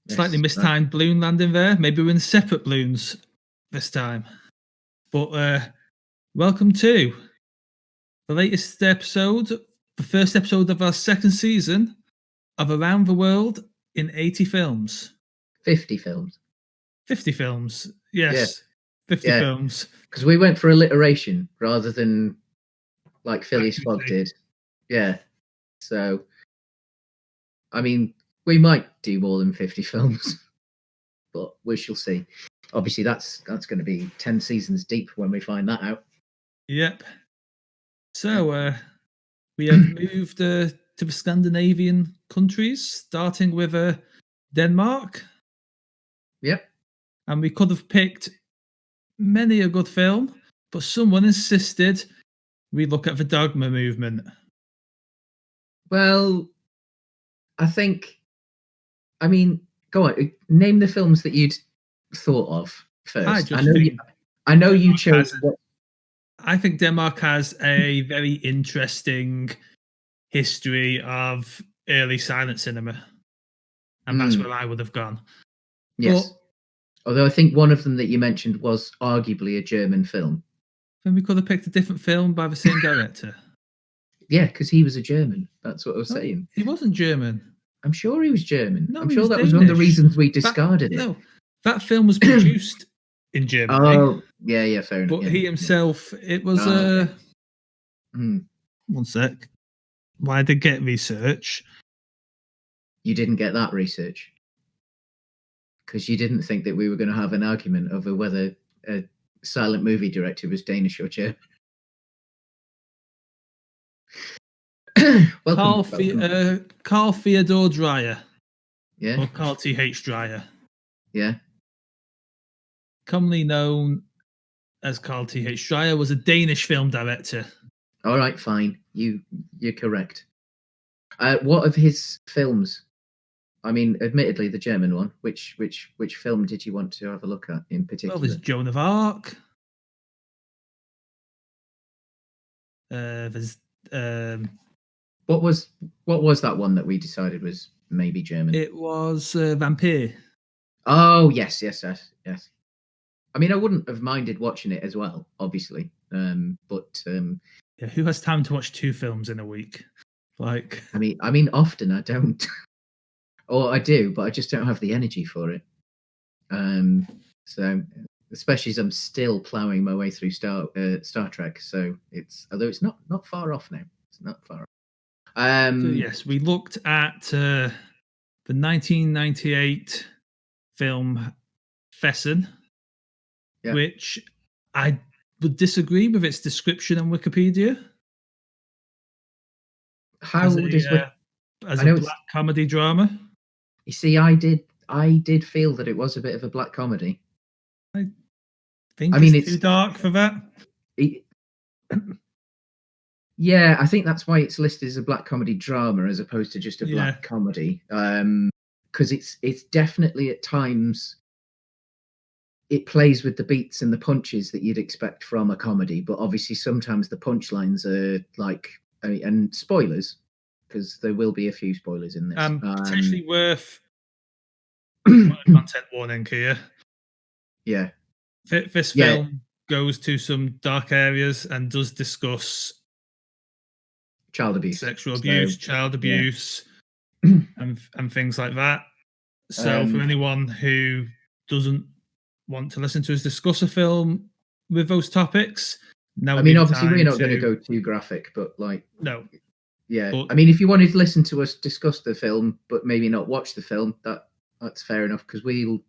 Slightly mistimed balloon landing there. Maybe we're in separate balloons this time. But welcome to the latest episode, the first episode of our second season of Around the World in 80 films. 50 films. 50 films, yes. Yeah. 50 films. Because we went for alliteration rather than like Phileas Fogg did. Yeah. So, I mean, we might do more than 50 films, but we shall see. Obviously, that's going to be 10 seasons deep when we find that out. Yep. So, we have moved to the Scandinavian countries, starting with Denmark. Yep. And we could have picked many a good film, but someone insisted we look at the Dogme movement. Well, I mean, go on. Name the films that you'd thought of first. I know you chose. I think Denmark has a very interesting history of early silent cinema, and that's where I would have gone. Yes. Although I think one of them that you mentioned was arguably a German film. Then we could have picked a different film by the same director. Yeah, because he was a German. That's what I was saying. He wasn't German. I'm sure he was German. No, I'm sure that was one of the reasons we discarded it. No, that film was produced in Germany. Oh, yeah, fair enough. But he himself, it was... okay. One sec. Why did I get research? You didn't get that research? Because you didn't think that we were going to have an argument over whether a silent movie director was Danish or German. Carl Theodor Dreyer. Yeah. Or Carl T.H. Dreyer. Yeah. Commonly known as Carl T.H. Dreyer, was a Danish film director. All right, fine. You're correct. What of his films? I mean, admittedly, the German one. Which film did you want to have a look at in particular? Well, there's Joan of Arc. There's what was that one that we decided was maybe German? It was Vampire. Oh yes. I mean, I wouldn't have minded watching it as well, obviously. But yeah, who has time to watch 2 films in a week? Like, I mean, often I don't, or I do, but I just don't have the energy for it. So especially as I'm still ploughing my way through Star Trek, so although it's not far off now. It's not far off. So yes, we looked at the 1998 film Festen, which I would disagree with its description on Wikipedia. How as a black comedy drama? You see, I did feel that it was a bit of a black comedy. I think it's too dark for that. Yeah, I think that's why it's listed as a black comedy drama as opposed to just a black comedy. Because it's definitely at times it plays with the beats and the punches that you'd expect from a comedy, but obviously sometimes the punchlines are like, and spoilers, because there will be a few spoilers in this. Potentially worth content warning here. Yeah. This film goes to some dark areas and does discuss child abuse, sexual abuse, child abuse, and things like that. So for anyone who doesn't want to listen to us discuss a film with those topics, now obviously we're not going to go too graphic, but no. Yeah, but, I mean, if you wanted to listen to us discuss the film, but maybe not watch the film, that's fair enough, because we'll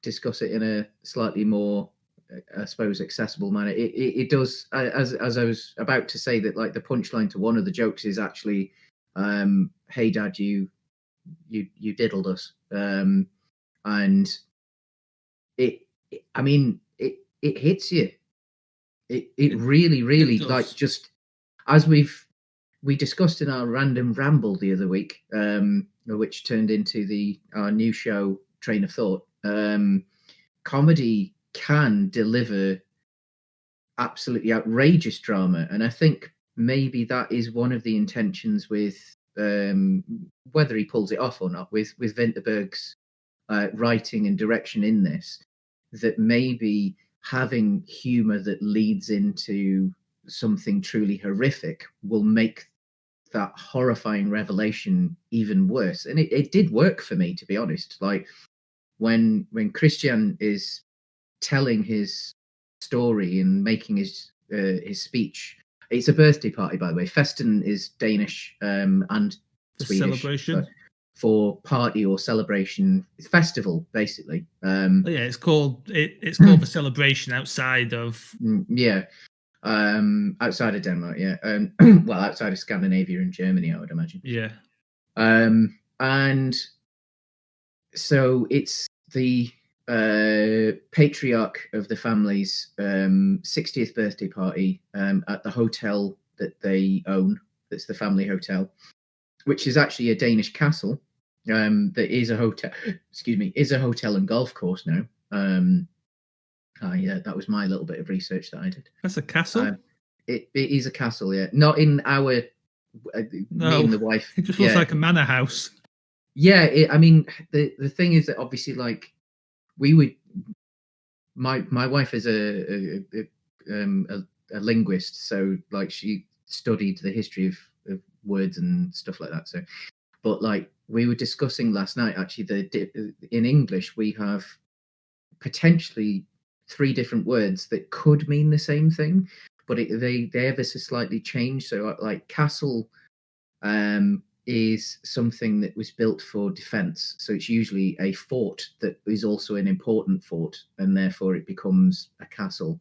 discuss it in a slightly more, I suppose, accessible manner. It does, as I was about to say, that like the punchline to one of the jokes is actually, "Hey, Dad, you diddled us," and it hits you. It really like, just as we discussed in our random ramble the other week, which turned into our new show Train of Thought. Comedy can deliver absolutely outrageous drama, and I think maybe that is one of the intentions with whether he pulls it off or not, with Vinterberg's writing and direction in this, that maybe having humor that leads into something truly horrific will make that horrifying revelation even worse. And it did work for me, to be honest. Like when Christian is telling his story and making his speech. It's a birthday party, by the way. Festen is Danish and Swedish celebration for party or celebration. It's festival, basically. It's called the celebration outside of outside of Denmark. Yeah, well, outside of Scandinavia and Germany, I would imagine. Yeah, and so it's the patriarch of the family's 60th birthday party at the hotel that they own. That's the family hotel, which is actually a Danish castle. That is a hotel. Excuse me, is a hotel and golf course now. That was my little bit of research that I did. That's a castle. It is a castle. Yeah, not in our. Me and the wife. It just looks like a manor house. Yeah, I mean, the thing is that obviously, like, we would. My wife is a linguist, so like she studied the history of words and stuff like that. So, but like we were discussing last night, actually, in English we have potentially 3 different words that could mean the same thing, but they ever so slightly change. So, like castle, is something that was built for defense. So it's usually a fort that is also an important fort, and therefore it becomes a castle.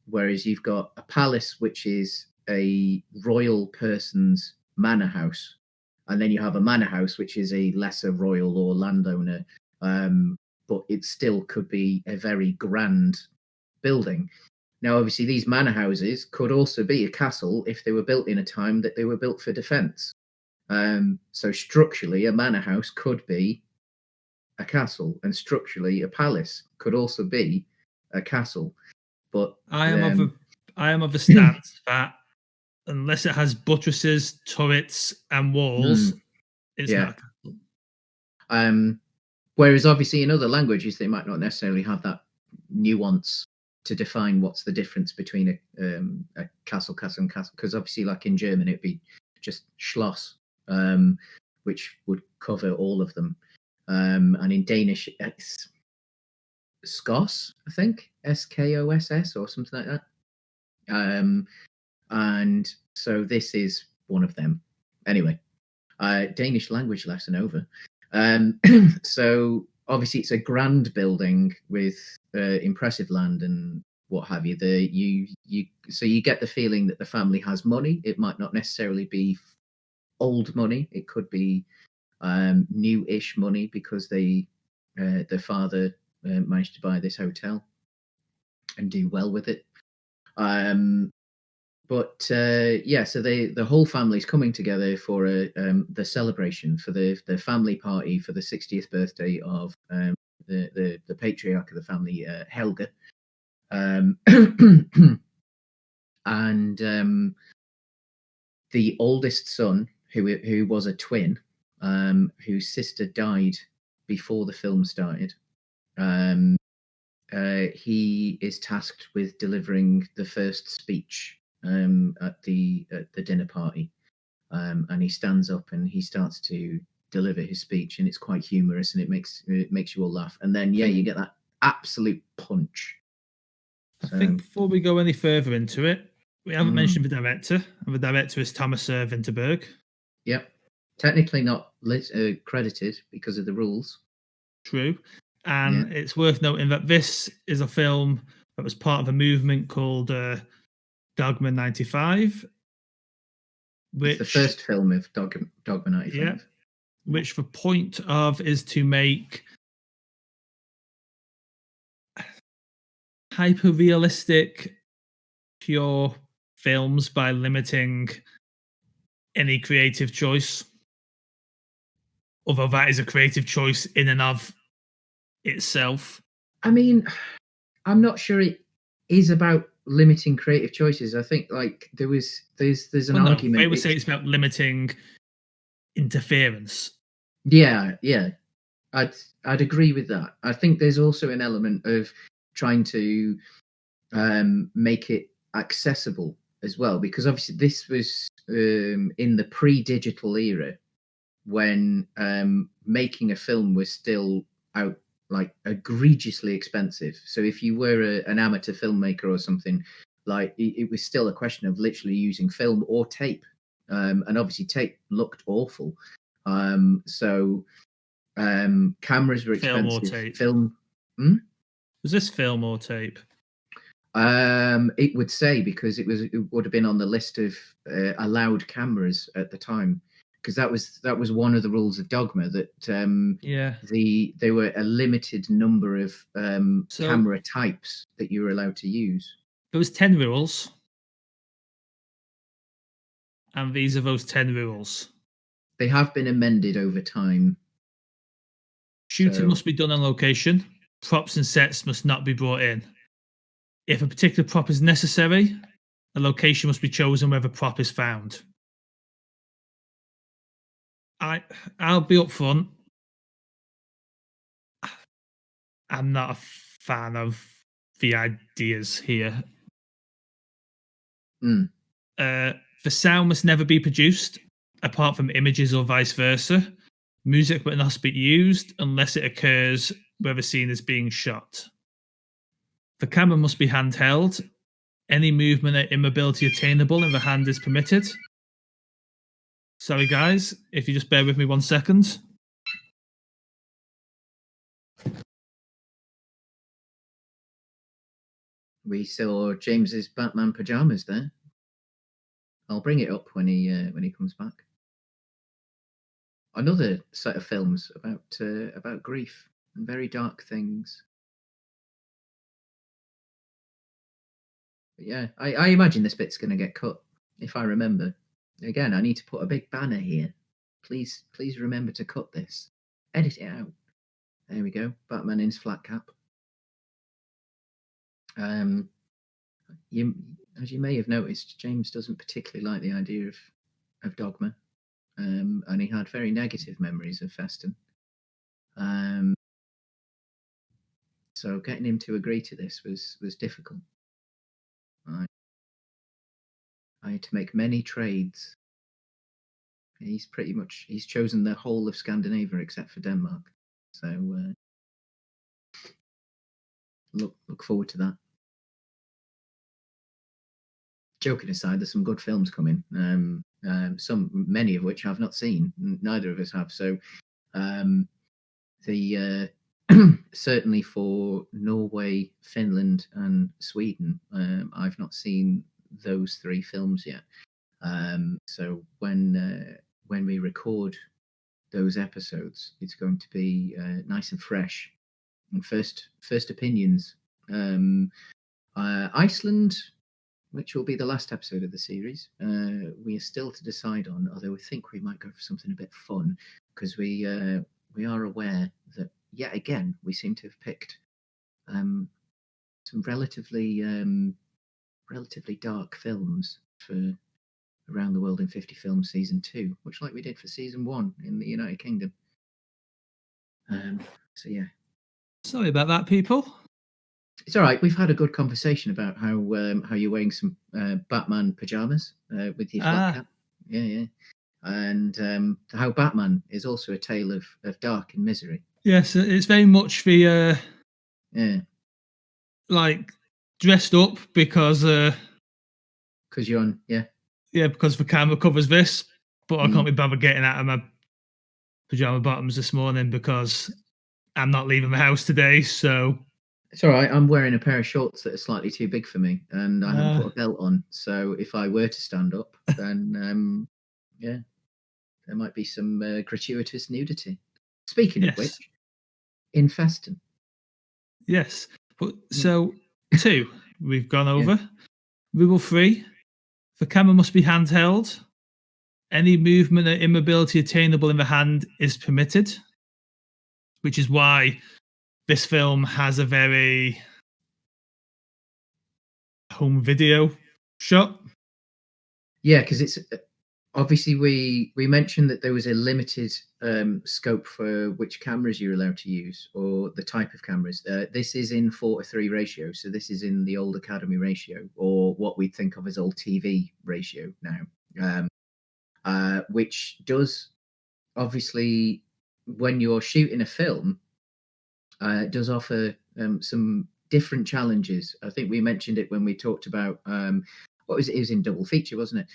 Whereas you've got a palace, which is a royal person's manor house. And then you have a manor house, which is a lesser royal or landowner. But it still could be a very grand building. Now, obviously, these manor houses could also be a castle if they were built in a time that they were built for defense. So structurally, a manor house could be a castle, and structurally, a palace could also be a castle. But I am of the stance that unless it has buttresses, turrets, and walls, it's not a castle. Whereas obviously in other languages they might not necessarily have that nuance to define what's the difference between a castle and castle. Because obviously, like in German, it'd be just Schloss. Which would cover all of them. And in Danish, it's Skos, I think, Skoss or something like that. And so this is one of them. Anyway, Danish language lesson over. So obviously it's a grand building with impressive land and what have you. So you get the feeling that the family has money. It might not necessarily be old money. It could be new-ish money because the father managed to buy this hotel and do well with it. But so the whole family's coming together for the celebration, for the family party for the 60th birthday of the patriarch of the family, Helge. And the oldest son, who was a twin, whose sister died before the film started. He is tasked with delivering the first speech at the dinner party, and he stands up and he starts to deliver his speech, and it's quite humorous, and it makes you all laugh. And then you get that absolute punch. I think before we go any further into it, we haven't mentioned the director, and the director is Thomas Vinterberg. Yep. Technically not credited because of the rules. True. And it's worth noting that this is a film that was part of a movement called Dogme 95. It's the first film of Dogme 95. Yeah. Which the point of is to make hyper-realistic, pure films by limiting any creative choice. Although that is a creative choice in and of itself. I mean, I'm not sure it is about limiting creative choices. I think like there's an argument. They would say it's about limiting interference. Yeah. I'd agree with that. I think there's also an element of trying to make it accessible as well, because obviously this was in the pre-digital era when making a film was still out like egregiously expensive. So if you were an amateur filmmaker or something, like it was still a question of literally using film or tape, and obviously tape looked awful. So cameras were Film or expensive. tape? Film. Was this film or tape? It would say, because it would have been on the list of allowed cameras at the time, because that was one of the rules of Dogma, that there were a limited number of camera types that you were allowed to use. There was 10 rules, and these are those 10 rules. They have been amended over time. Shooting must be done on location. Props and sets must not be brought in. If a particular prop is necessary, a location must be chosen where the prop is found. I'll be upfront. I'm not a fan of the ideas here. The sound must never be produced, apart from images or vice versa. Music must not be used unless it occurs where the scene is being shot. The camera must be handheld. Any movement or immobility attainable in the hand is permitted. Sorry, guys, if you just bear with me 1 second. We saw James's Batman pajamas there. I'll bring it up when he comes back. Another set of films about grief and very dark things. But yeah, I imagine this bit's going to get cut, if I remember. Again, I need to put a big banner here. Please remember to cut this. Edit it out. There we go. Batman in his flat cap. As you may have noticed, James doesn't particularly like the idea of Dogma, and he had very negative memories of Festen. So getting him to agree to this was difficult. I had to make many trades. He's chosen the whole of Scandinavia except for Denmark. So look forward to that. Joking aside, there's some good films coming. Many of which I've not seen. Neither of us have. So the certainly for Norway, Finland, and Sweden, I've not seen those 3 films yet. So when we record those episodes, it's going to be nice and fresh. And first opinions. Iceland, which will be the last episode of the series, we are still to decide on, although we think we might go for something a bit fun, because we are aware that yet again we seem to have picked some relatively dark films for Around the World in 50 Films Season 2, much like we did for Season 1 in the United Kingdom. So yeah. Sorry about that, people. It's all right. We've had a good conversation about how you're wearing some Batman pajamas with your flat cap. Yeah. And how Batman is also a tale of dark and misery. Yes, it's very much the like dressed up because you're on because the camera covers this, but I can't be bothered getting out of my pajama bottoms this morning because I'm not leaving the house today. So it's all right. I'm wearing a pair of shorts that are slightly too big for me, and I haven't put a belt on. So if I were to stand up, then there might be some gratuitous nudity. Speaking of which, in Festen. Yes. But so 2, we've gone over. Rule 3, the camera must be handheld. Any movement or immobility attainable in the hand is permitted, which is why this film has a very home video shot. Yeah, because it's obviously we mentioned that there was a limited scope for which cameras you're allowed to use or the type of cameras. This is in 4:3 ratio, so this is in the old Academy ratio, or what we think of as old TV ratio now, which does obviously, when you're shooting a film, it does offer some different challenges. I think we mentioned it when we talked about what was it? It was in double feature, wasn't it?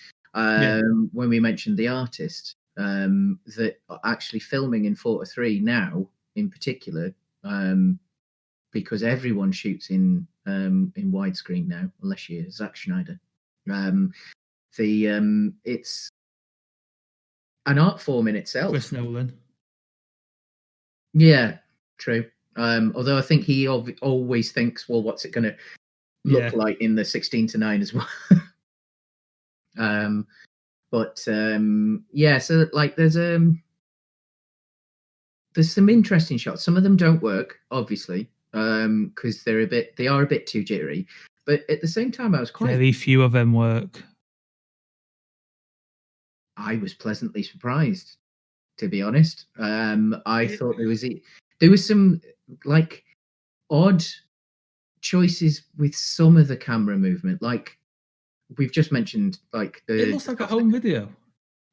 When we mentioned The Artist, that actually filming in 4:3 now, in particular, because everyone shoots in widescreen now, unless you're Zack Schneider. It's an art form in itself. Chris Nolan. Yeah, true. Although I think he always thinks, well, what's it going to look like in the 16:9 as well? Yeah, so like there's some interesting shots. Some of them don't work, obviously, because they are a bit too jittery. But at the same time, very few of them work. I was pleasantly surprised, to be honest. I thought there was some like odd choices with some of the camera movement, like we've just mentioned. Like it looks like a home video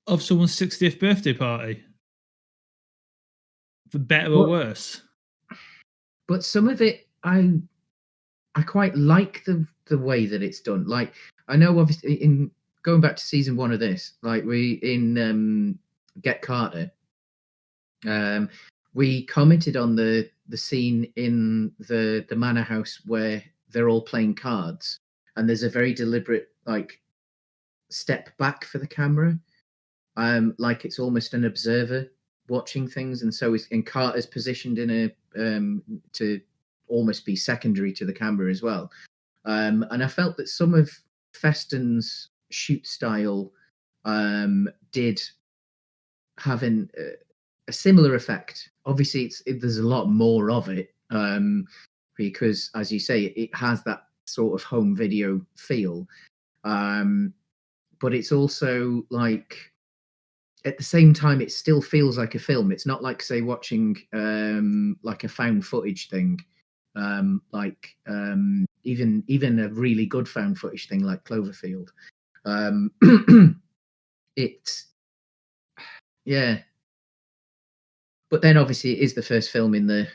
of someone's 60th birthday party, for better or worse. But some of it, I quite like the way that it's done. Like I know, obviously, in going back to season 1 of this, like we in Get Carter, we commented on the scene in the manor house where they're all playing cards, and there's a very deliberate like step back for the camera, like it's almost an observer watching things, and so and Carter's positioned in a to almost be secondary to the camera as well. And I felt that some of Festen's shoot style did have a similar effect. Obviously, there's a lot more of it, because, as you say, it has that sort of home video feel. But it's also like, at the same time, it still feels like a film. It's not like, say, watching like a found footage thing, even a really good found footage thing like Cloverfield. It's but then obviously it is the first film in that,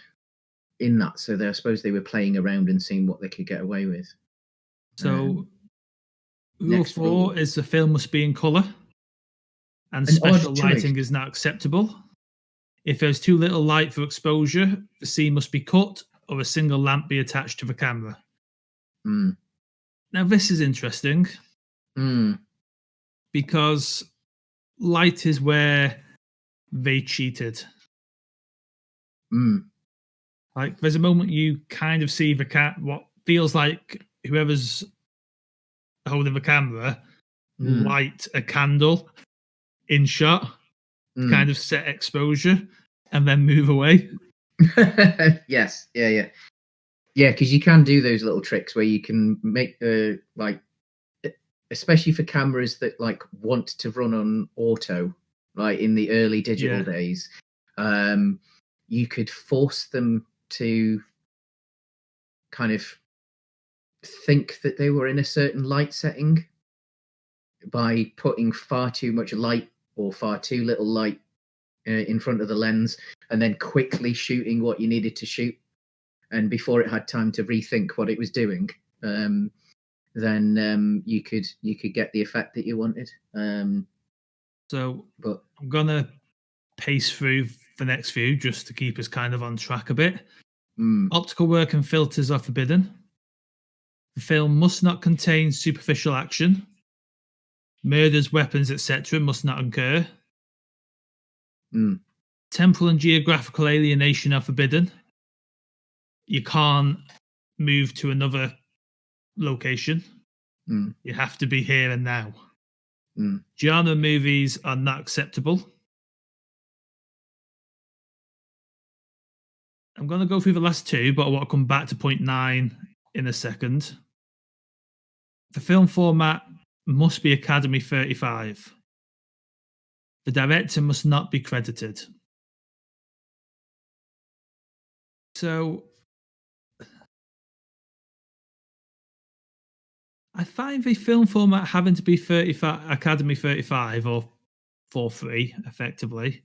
so I suppose they were playing around and seeing what they could get away with. So rule 4 is the film must be in colour, and special lighting is not acceptable. If there's too little light for exposure, the scene must be cut or a single lamp be attached to the camera. Now this is interesting, because light is where they cheated. Like there's a moment you kind of see what feels like whoever's holding the camera light a candle in shot, kind of set exposure, and then move away. Yes, yeah, because you can do those little tricks where you can make like, especially for cameras that like want to run on auto, like in the early digital days, you could force them to kind of think that they were in a certain light setting by putting far too much light or far too little light in front of the lens, and then quickly shooting what you needed to shoot, and before it had time to rethink what it was doing, then you could get the effect that you wanted. But I'm gonna pace through the next few just to keep us kind of on track a bit. Optical work and filters are forbidden. The film must not contain superficial action. Murders, weapons, etc. must not occur. Temporal and geographical alienation are forbidden. You can't move to another location. You have to be here and now. Genre movies are not acceptable. I'm going to go through the last two, but I want to come back to point 9 in a second. The film format must be Academy 35. The director must not be credited. So I find the film format having to be 35 Academy 35 or 43 effectively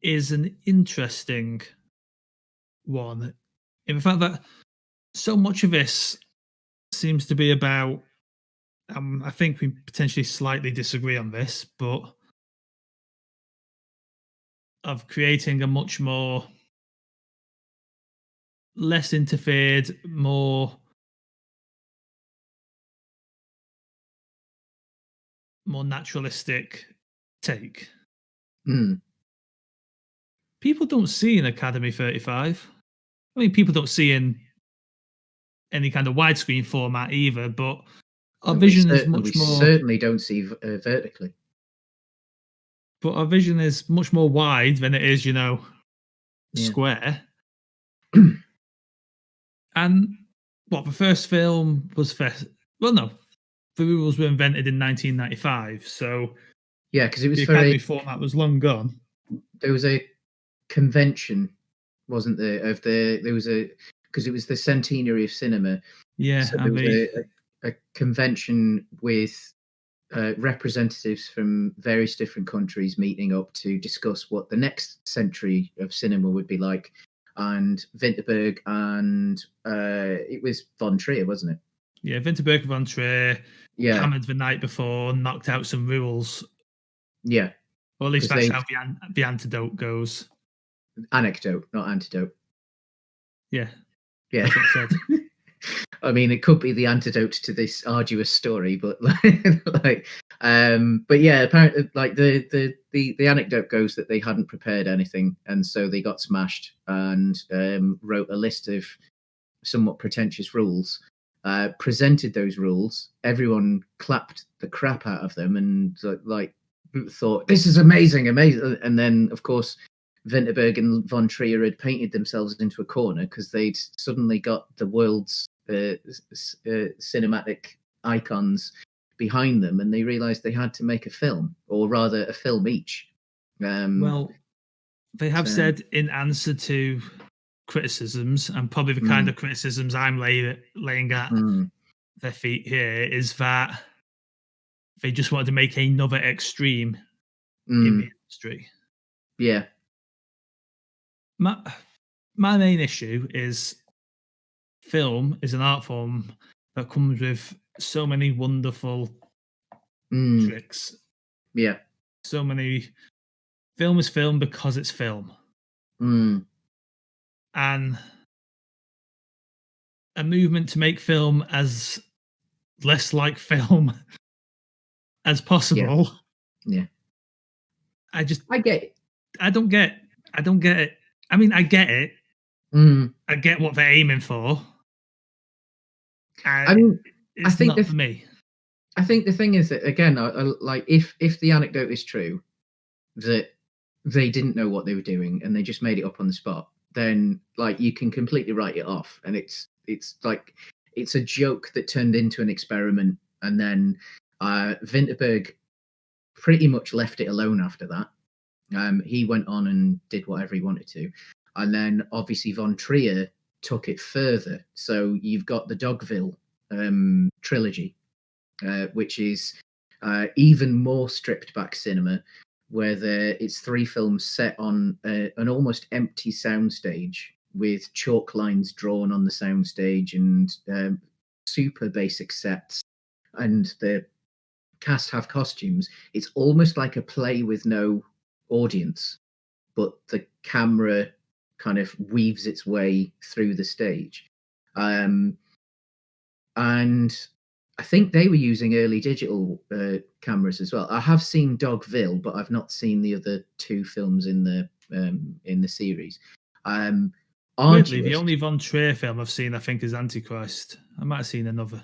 is an interesting one. In the fact that so much of this seems to be about, I think we potentially slightly disagree on this, but of creating a much more less interfered, more naturalistic take. People don't see an Academy 35. I mean, people don't see in any kind of widescreen format either, but our vision is much more. Certainly don't see vertically. But our vision is much more wide than it is, square. And what the first film was well, no, the rules were invented in 1995, so yeah, because it was the Academy format was long gone. There was a convention, wasn't there? There was a, because it was the centenary of cinema. Yeah, so there was a convention with representatives from various different countries meeting up to discuss what the next century of cinema would be like. And Vinterberg and it was von Trier, wasn't it? Yeah, Vinterberg and von Trier hammered the night before, knocked out some rules. Yeah. Or at least that's how the antidote goes. Anecdote, not antidote. Yeah. Yeah. That's what I said. I mean, it could be the antidote to this arduous story, but but yeah, apparently, like the anecdote goes that they hadn't prepared anything, and so they got smashed and wrote a list of somewhat pretentious rules. Presented those rules, everyone clapped the crap out of them, and like thought, "This is amazing!" And then, of course, Vinterberg and von Trier had painted themselves into a corner because they'd suddenly got the world's cinematic icons behind them, and they realized they had to make a film, or rather a film each. Well, they have said in answer to criticisms, and probably the kind of criticisms I'm laying at their feet here, is that they just wanted to make another extreme in the industry. Yeah. My main issue is film is an art form that comes with so many wonderful tricks. Yeah. So many. Film is film because it's film. And a movement to make film as less like film as possible. Yeah. I get it. I don't get it. I mean, I get it. I get what they're aiming for. I mean, it's I think not for me. I think the thing is that, again, like if the anecdote is true, that they didn't know what they were doing and they just made it up on the spot, then like you can completely write it off, and it's like it's a joke that turned into an experiment, and then Vinterberg pretty much left it alone after that. He went on and did whatever he wanted to, and then obviously von Trier took it further. So you've got the Dogville trilogy, which is even more stripped back cinema, where it's 3 films set on an almost empty soundstage with chalk lines drawn on the soundstage and super basic sets, and the cast have costumes. It's almost like a play with no audience, but the camera kind of weaves its way through the stage. And I think they were using early digital cameras as well. I have seen Dogville, but I've not seen the other 2 films in the series. Weirdly, the only von Trier film I've seen, I think, is Antichrist. I might have seen another.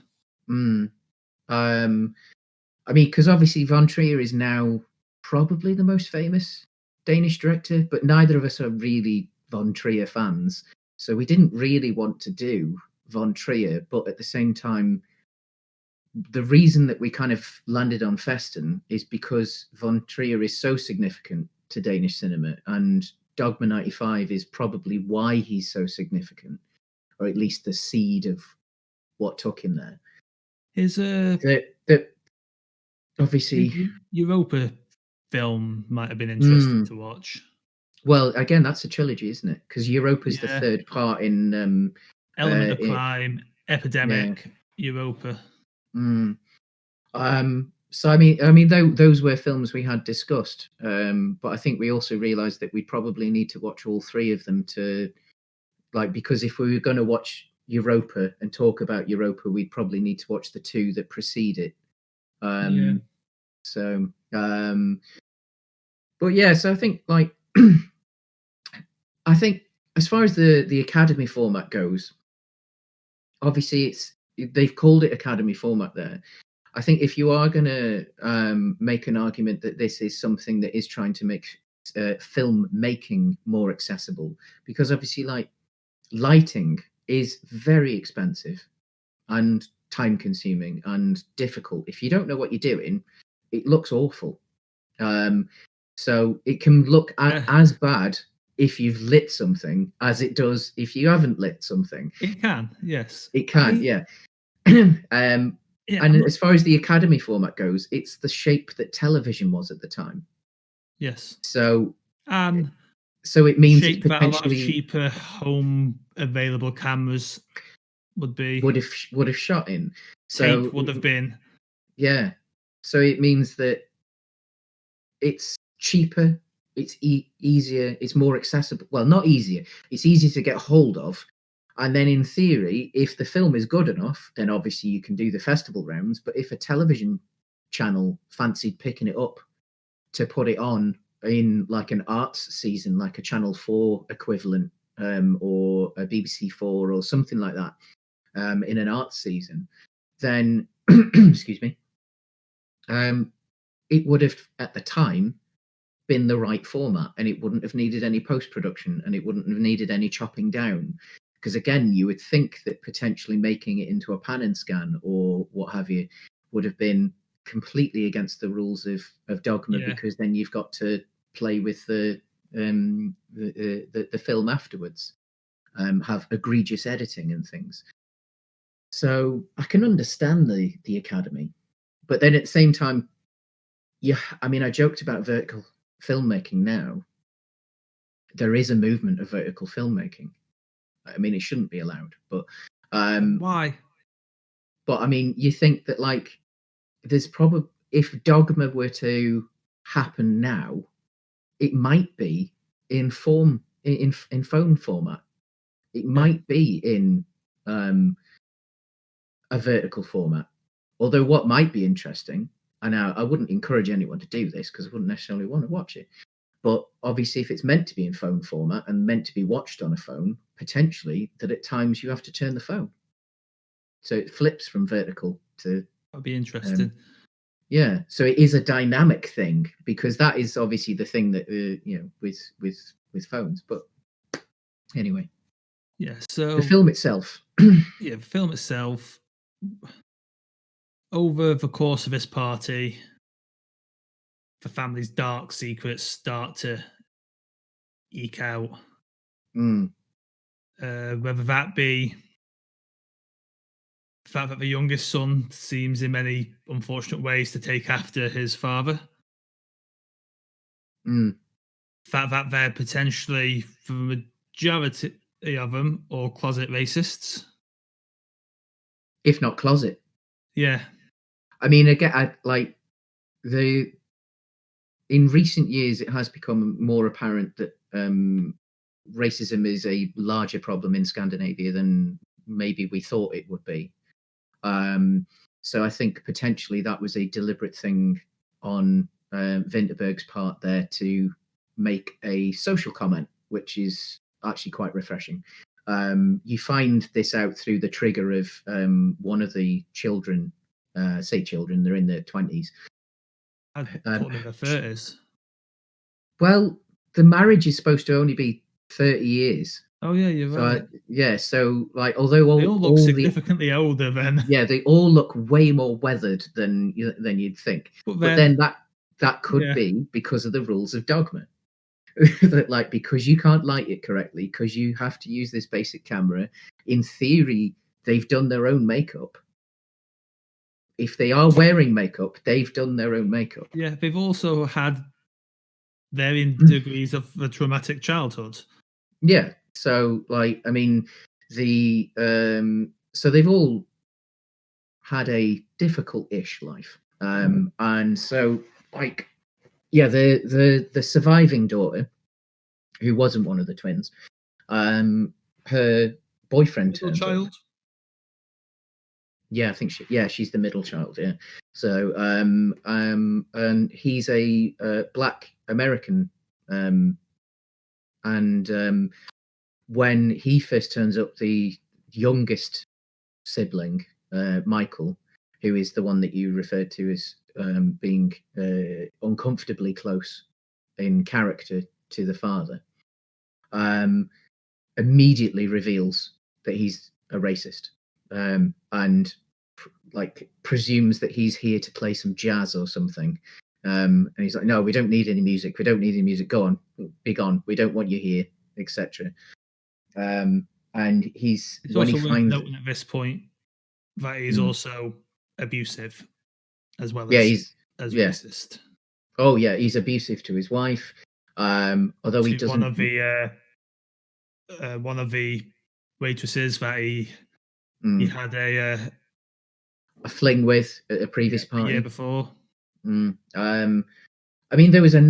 I mean, because obviously von Trier is now probably the most famous Danish director, but neither of us are really von Trier fans, so we didn't really want to do von Trier. But at the same time, the reason that we kind of landed on Festen is because Von Trier is so significant to Danish cinema, and Dogma 95 is probably why he's so significant, or at least the seed of what took him there. His that obviously Europa film might have been interesting to watch. Well, again, that's a trilogy, isn't it? Because Europa's the third part in Element of Crime, Epidemic, Europa. So I mean, those were films we had discussed, but I think we also realised that we probably need to watch all three of them to, like, because if we were going to watch Europa and talk about Europa, we'd probably need to watch the two that precede it. So, but yeah, so I think like, I think as far as the Academy format goes, obviously they've called it Academy format there. I think if you are going to make an argument that this is something that is trying to make film making more accessible, because obviously, like, lighting is very expensive and time consuming and difficult. If you don't know what you're doing, it looks awful. So it can look as bad if you've lit something as it does if you haven't lit something. It can, yes. It can, yeah. And as far as the Academy format goes, it's the shape that television was at the time. Yes. So it means it's potentially a lot of cheaper home available cameras would have shot in. So tape would have been. Yeah. So it means that it's cheaper, it's easier, it's more accessible. Well, not easier. It's easier to get hold of. And then in theory, if the film is good enough, then obviously you can do the festival rounds. But if a television channel fancied picking it up to put it on in like an arts season, like a Channel 4 equivalent, or a BBC 4 or something like that, in an arts season, then excuse me, it would have at the time been the right format, and it wouldn't have needed any post-production, and it wouldn't have needed any chopping down. Because again, you would think that potentially making it into a pan and scan or what have you would have been completely against the rules of Dogma, because then you've got to play with the film afterwards, have egregious editing and things. So I can understand the Academy, but then at the same time, I mean, I joked about vertical filmmaking. Now there is a movement of vertical filmmaking. I mean, it shouldn't be allowed, but why? But I mean, you think that, like, there's probably, if Dogma were to happen now, it might be in phone format. It might be in a vertical format. Although what might be interesting, and I wouldn't encourage anyone to do this because I wouldn't necessarily want to watch it, but obviously if it's meant to be in phone format and meant to be watched on a phone, potentially that at times you have to turn the phone. So it flips from vertical to... That'd be interesting. Yeah, so it is a dynamic thing, because that is obviously the thing that with phones. But anyway, yeah. So the film itself, the film itself, over the course of this party, the family's dark secrets start to eke out. Whether that be the fact that the youngest son seems in many unfortunate ways to take after his father. The fact that they're potentially, for the majority of them, or closet racists. If not closet. Yeah. I mean, again, in recent years, it has become more apparent that racism is a larger problem in Scandinavia than maybe we thought it would be. So I think potentially that was a deliberate thing on Vinterberg's part there to make a social comment, which is actually quite refreshing. You find this out through the trigger of one of the children, children, they're in their 20s. I'd put them in their 30s. Well, the marriage is supposed to only be 30 years. Oh yeah, you're right. Yeah, so like, although They all look significantly older then. Yeah, they all look way more weathered than you'd think. But then that could be because of the rules of Dogma. That, like, because you can't light it correctly, because you have to use this basic camera. In theory, they've done their own makeup. If they are wearing makeup, they've done their own makeup. Yeah, they've also had varying degrees of a traumatic childhood. Yeah, so like, I mean, so they've all had a difficult-ish life, and so like, yeah, the surviving daughter, who wasn't one of the twins, her boyfriend Middle turns child. up. Yeah, I think she's the middle child. Yeah, so and he's a black American, and when he first turns up, the youngest sibling, Michael, who is the one that you referred to as being uncomfortably close in character to the father, immediately reveals that he's a racist, and like presumes that he's here to play some jazz or something. And he's like, "No, we don't need any music. We don't need any music. Go on, be gone. We don't want you here, etc." And It's when he also worth finds, noting at this point that he's also abusive as well yeah, as yeah, racist. oh yeah, he's abusive to his wife. Although he To doesn't. One of the waitresses that he had a fling with at a previous a year party. before. I mean, there was a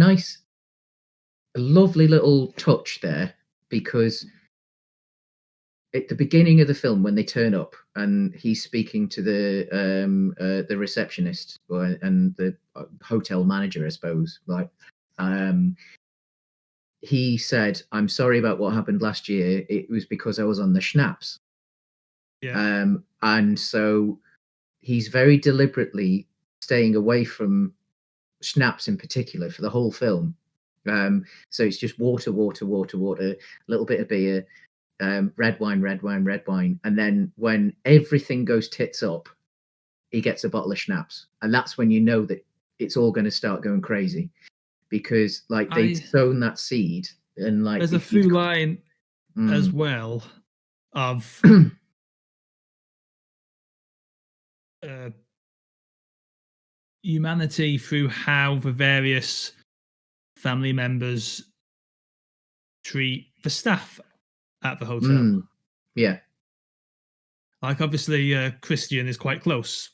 lovely little touch there, because at the beginning of the film, when they turn up and he's speaking to the receptionist and the hotel manager, I suppose, like, he said, "I'm sorry about what happened last year. It was because I was on the schnapps." Yeah. And so he's very deliberately staying away from schnapps in particular for the whole film. So it's just water, water, water, water, a little bit of beer, red wine, red wine, red wine. And then when everything goes tits up, he gets a bottle of schnapps. And that's when you know that it's all going to start going crazy, because like they'd sown that seed. And like, there's a through line as well of humanity through how the various family members treat the staff at the hotel. Yeah. Like, obviously, Christian is quite close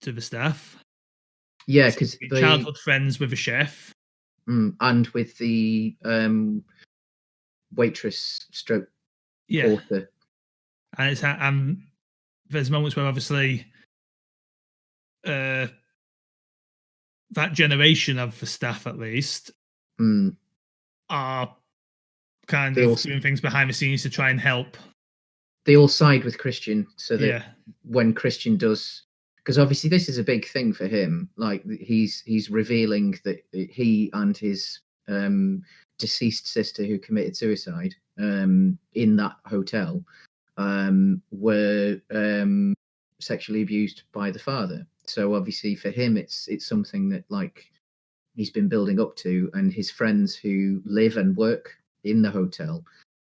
to the staff. Yeah, because childhood friends with a chef. And with the waitress stroke porter. And there's moments where obviously that generation of the staff, at least, are kind of doing things behind the scenes to try and help. They all side with Christian, so that when Christian does, because obviously this is a big thing for him, like he's revealing that he and his deceased sister, who committed suicide in that hotel, were sexually abused by the father. So obviously for him, it's something that, like, he's been building up to, and his friends who live and work in the hotel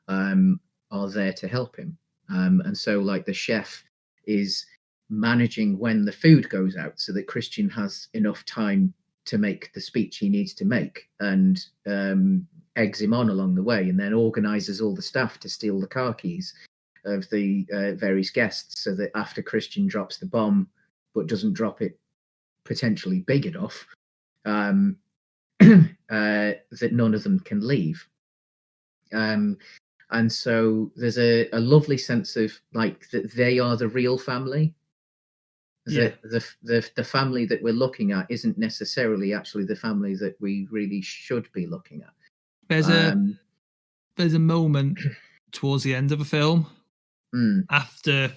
are there to help him. And so, like, the chef is managing when the food goes out so that Christian has enough time to make the speech he needs to make, and eggs him on along the way, and then organizes all the staff to steal the car keys of the various guests, so that after Christian drops the bomb but doesn't drop it potentially big enough, that none of them can leave. And so there's a lovely sense of, like, that they are the real family. That the family that we're looking at isn't necessarily actually the family that we really should be looking at. There's a moment towards the end of the film, after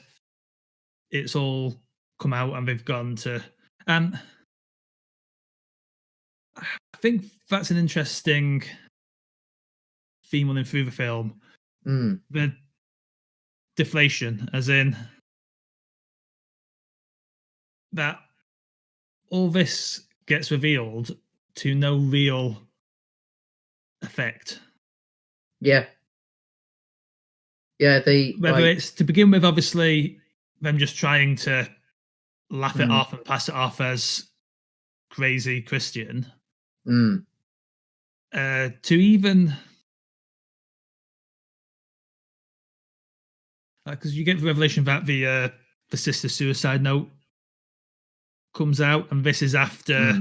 it's all come out and they've gone to, I think that's an interesting theme running through the film. Mm. The deflation, as in that all this gets revealed to no real effect. Yeah. Yeah, they whether it's to begin with, obviously, them just trying to laugh it off and pass it off as crazy Christian, to even because you get the revelation that the sister's suicide note comes out, and this is after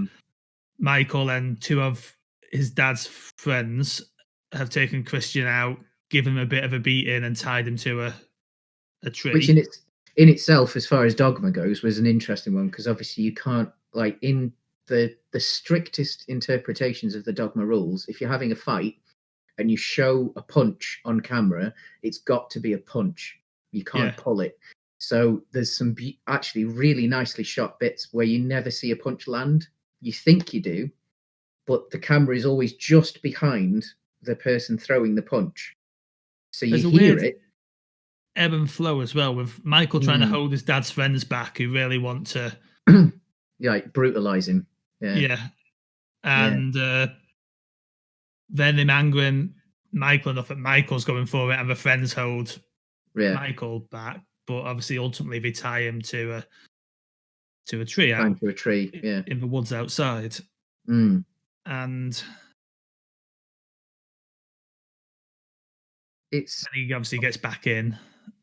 Michael and two of his dad's friends have taken Christian out, given him a bit of a beating, and tied him to a tree. Which in itself, as far as Dogma goes, was an interesting one, because obviously you can't, like, in the strictest interpretations of the Dogma rules, if you're having a fight and you show a punch on camera, it's got to be a punch. You can't pull it. So there's some actually really nicely shot bits where you never see a punch land. You think you do, but the camera is always just behind the person throwing the punch. So you hear it. Ebb and flow as well, with Michael trying to hold his dad's friends back who really want to like brutalize him. And then him angering Michael enough that Michael's going for it, and the friends hold Michael back, but obviously ultimately they tie him to a tree in the woods outside. And he obviously gets back in.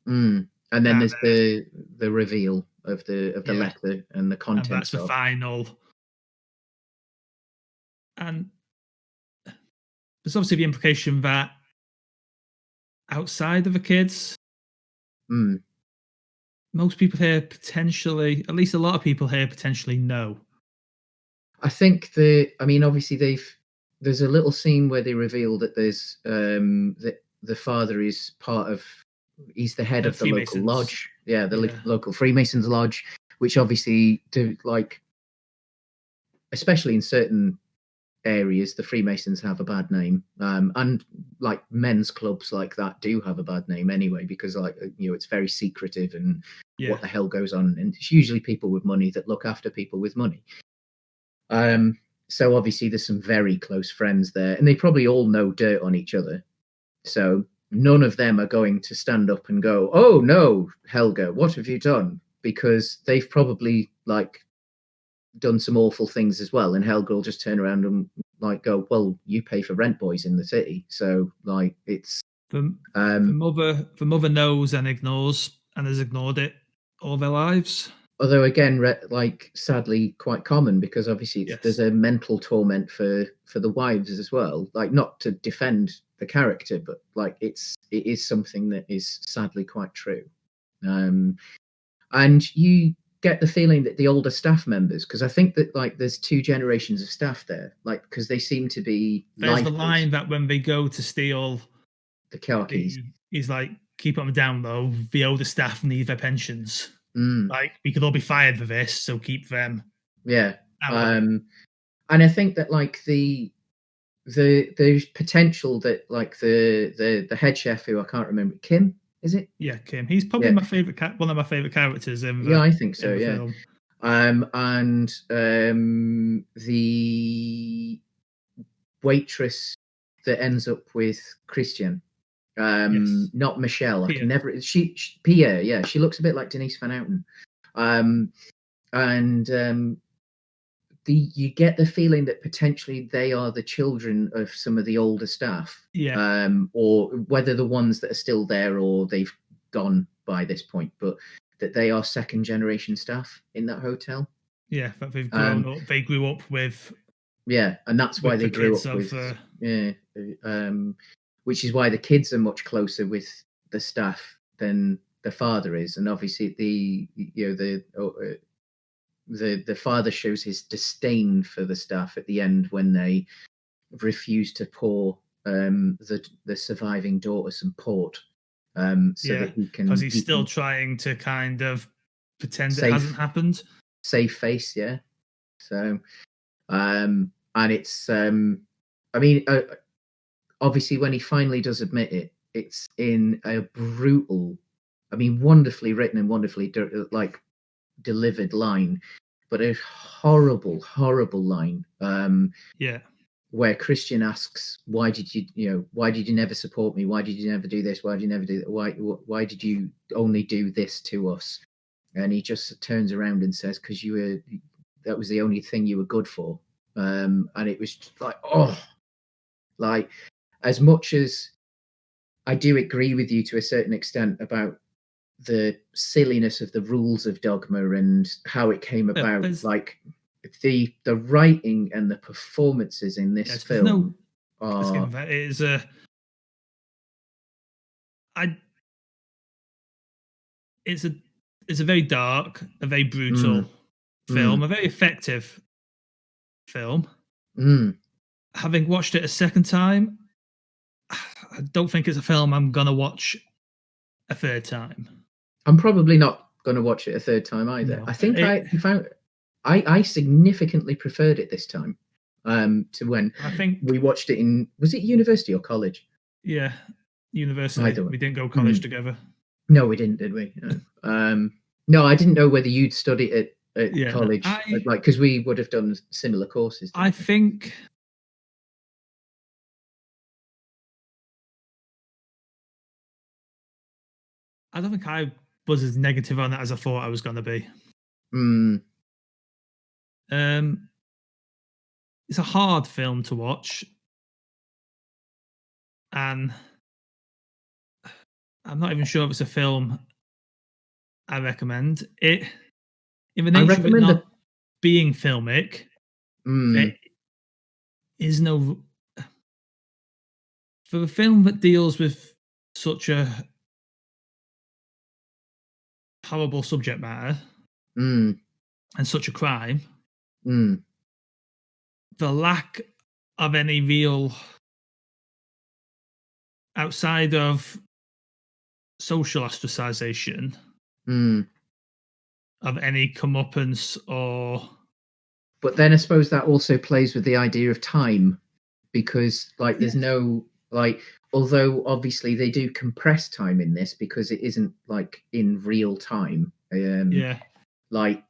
And then there's the reveal of the letter and the contents. And that's the final. And there's obviously the implication that outside of the kids, most people here potentially, at least a lot of people here potentially know. I think obviously there's a little scene where they reveal that there's that the father is he's the head of the local lodge. Local Freemasons lodge, which obviously especially in certain areas, the Freemasons have a bad name, and like men's clubs like that do have a bad name anyway, because it's very secretive and what the hell goes on, and it's usually people with money that look after people with money. So obviously there's some very close friends there, and they probably all know dirt on each other. So none of them are going to stand up and go, "Oh no, Helga, what have you done?" Because they've probably done some awful things as well, and Helga will just turn around and go, "Well, you pay for rent, boys, in the city." So it's the mother knows and ignores and has ignored it all their lives. Although again, sadly, quite common, because obviously there's a mental torment for the wives as well. Not to defend the character, but it is something that is sadly quite true. And you get the feeling that the older staff members, because I think that there's two generations of staff there, because they seem to be. There's the line that when they go to steal the car keys, he's like, "Keep them down though. The older staff need their pensions. We could all be fired for this, so keep them." And I think that there's potential that the head chef, who I can't remember, Kim, is it? Yeah, Kim. He's probably my favorite one of my favorite characters in the I think so. film. And the waitress that ends up with Christian, not Michelle. Pia. I can never. Pia. Yeah, she looks a bit like Denise Van Houten. You get the feeling that potentially they are the children of some of the older staff, or whether the ones that are still there or they've gone by this point, but that they are second generation staff in that hotel. Yeah, that they've grown up. They grew up with. Yeah, and that's why they grew up with. Which is why the kids are much closer with the staff than the father is, and obviously the father shows his disdain for the staff at the end when they refuse to pour the surviving daughter some port, so that he can. Because he's still trying to kind of pretend it hasn't happened. Save face, yeah. So, and it's. obviously when he finally does admit it, it's in a brutal, I mean, wonderfully written and wonderfully delivered line, but a horrible, horrible line. Yeah. Where Christian asks, "Why did you never support me? Why did you never do this? Why did you never do that? Why did you only do this to us?" And he just turns around and says, "Because that was the only thing you were good for." And it was just like, oh, like, as much as I do agree with you to a certain extent about the silliness of the rules of Dogma and how it came about, like the writing and the performances in this film are. It is a. It's a very dark, a very brutal film, a very effective film. Having watched it a second time, I don't think it's a film I'm gonna watch a third time. I'm probably not gonna watch it a third time either. No, I think I significantly preferred it this time to when I think we watched it in, was it university or college? Yeah, university. We didn't go college together. No, we didn't, did we? No. No, I didn't know whether you'd studied at college, like, because we would have done similar courses. I think I don't think I was as negative on it as I thought I was going to be. It's a hard film to watch, and I'm not even sure if it's a film I recommend. It, in the nature of it not being filmic, there is no, for a film that deals with such a horrible subject matter and such a crime, the lack of any real, outside of social ostracization, of any comeuppance or. But then I suppose that also plays with the idea of time, because like there's no, like, although obviously they do compress time in this because it isn't like in real time. Like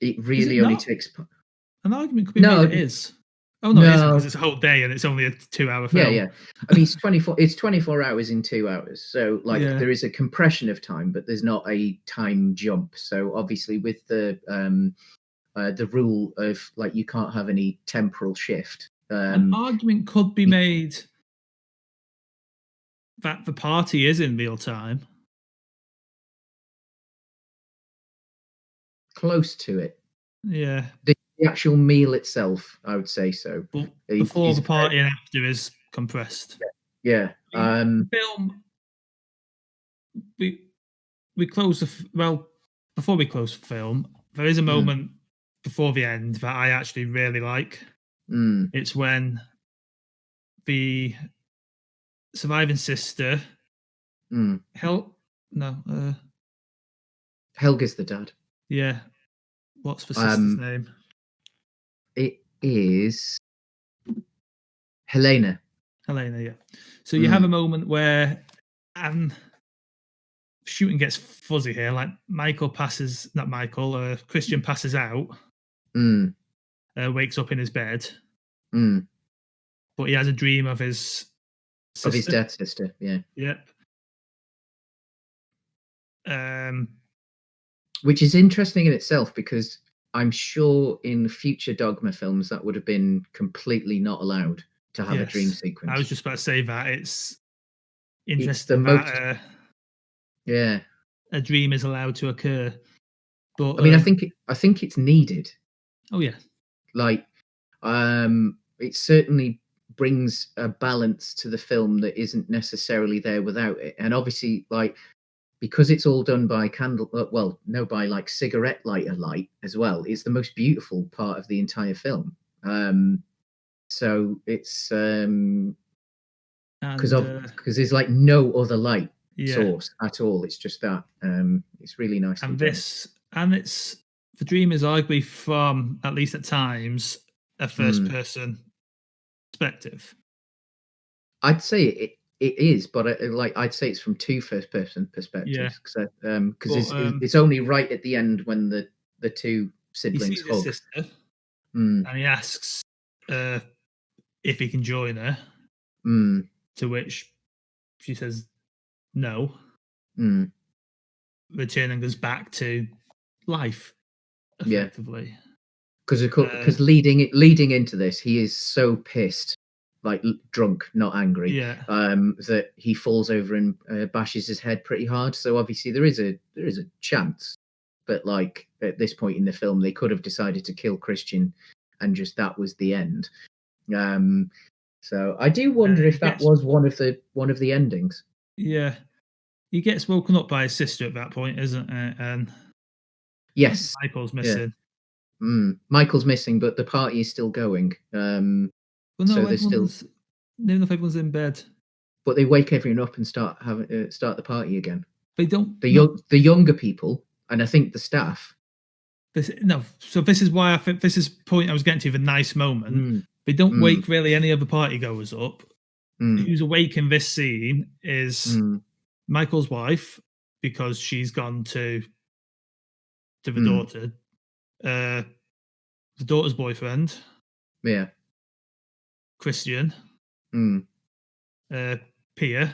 it really only takes. An argument could be made it is. Oh no, it isn't, because it's a whole day and it's only a 2-hour film. Yeah. I mean, it's 24 hours in 2 hours. So like there is a compression of time, but there's not a time jump. So obviously with the rule of like you can't have any temporal shift. An argument could be made that the party is in real time. Close to it. Yeah. The actual meal itself, I would say so. But before the party and after is compressed. Yeah. The film, we close before we close the film, there is a moment before the end that I actually really like. It's when the surviving sister, Helga's the dad. Yeah. What's the sister's name? It is Helena. Yeah. So you have a moment where shooting gets fuzzy here. Like Christian passes out, wakes up in his bed, but he has a dream of his sister. Of his dead sister, yeah. Yep. Which is interesting in itself, because I'm sure in future Dogma films that would have been completely not allowed to have a dream sequence. I was just about to say that. It's interesting that a dream is allowed to occur. But I mean, I think it's needed. Oh yeah. Like, it certainly brings a balance to the film that isn't necessarily there without it. And obviously, like, because it's all done by by like cigarette lighter light as well, it's the most beautiful part of the entire film. So it's because there's like no other light source at all. It's just that. It's really nice. And the dream is arguably from, at least at times, a first person perspective. I'd say it is, but I'd say it's from two first-person perspectives. Because it's only right at the end when the two siblings he sees hug. his sister, and he asks if he can join her. To which she says no. Returning us back to life, effectively. Because leading into this, he is so pissed, like drunk, not angry, that he falls over and bashes his head pretty hard. So obviously there is a chance, but like at this point in the film, they could have decided to kill Christian, and just that was the end. So I do wonder if that was one of the endings. Yeah, he gets woken up by his sister at that point, isn't it? And yes, Michael's missing. Michael's missing, but the party is still going. Well, no, so there's still. Even if everyone's in bed, but they wake everyone up and start the party again. They don't. The younger people, and I think the staff. So this is why I think this is the point I was getting to. The nice moment. They don't wake really any other party goers up. Who's awake in this scene is Michael's wife, because she's gone to the daughter. The daughter's boyfriend. Yeah. Christian. Pia.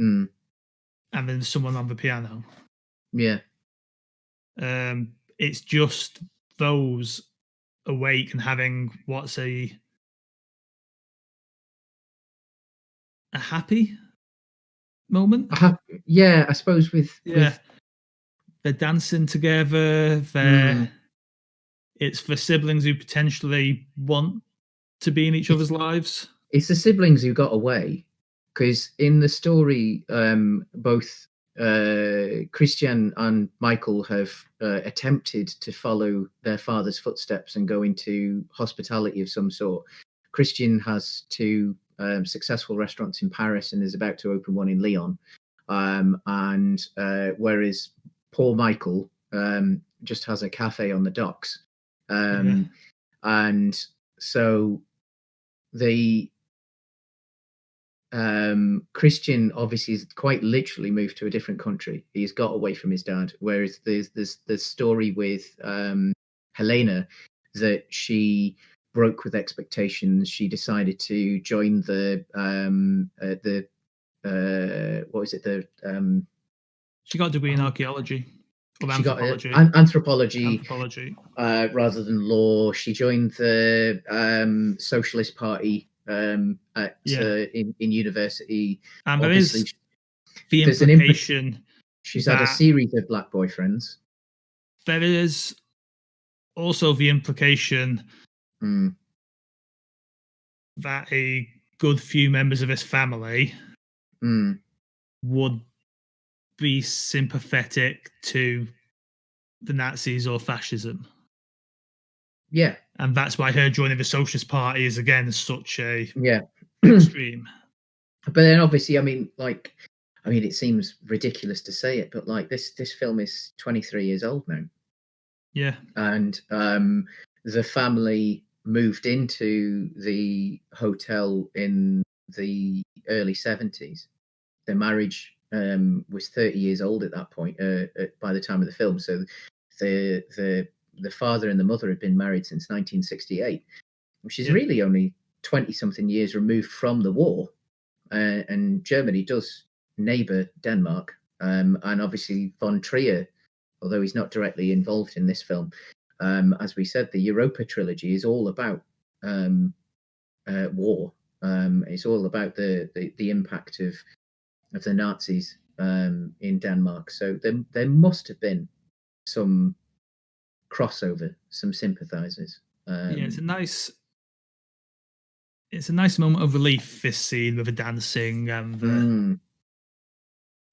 And then someone on the piano. Yeah. It's just those awake and having what's a happy moment. Yeah, I suppose with they're dancing together. It's for siblings who potentially want to be in each other's lives. It's the siblings who got away, because in the story, both Christian and Michael have attempted to follow their father's footsteps and go into hospitality of some sort. Christian has two successful restaurants in Paris and is about to open one in Lyon. And whereas poor Michael just has a cafe on the docks. And so Christian obviously is quite literally moved to a different country. He's got away from his dad. Whereas there's the story with Helena, that she broke with expectations. She decided to join the what was it? She got a degree in archaeology. She got anthropology rather than law. She joined the Socialist Party in university. And there is the implication. She's had a series of black boyfriends. There is also the implication that a good few members of his family would be sympathetic to the Nazis or fascism. Yeah. And that's why her joining the Socialist Party is again such a extreme. But then obviously, I mean, it seems ridiculous to say it, but like this film is 23 years old now. Yeah. And the family moved into the hotel in the early 70s. Their marriage was 30 years old at that point, by the time of the film. So the father and the mother had been married since 1968, which is really only 20-something years removed from the war. And Germany does neighbour Denmark. And obviously von Trier, although he's not directly involved in this film, as we said, the Europa trilogy is all about war. It's all about the impact of the Nazis in Denmark. So there must have been some crossover, some sympathizers. It's a nice moment of relief, this scene with the dancing and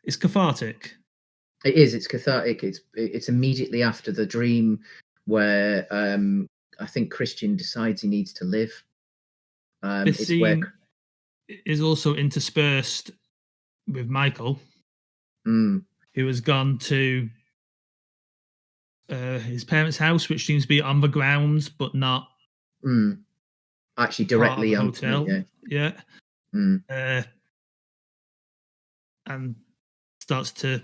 it's cathartic. It is. It's cathartic. It's immediately after the dream where I think Christian decides he needs to live. This scene is also interspersed with Michael, who has gone to his parents' house, which seems to be on the grounds, but not actually directly on the hotel. Yeah. and starts to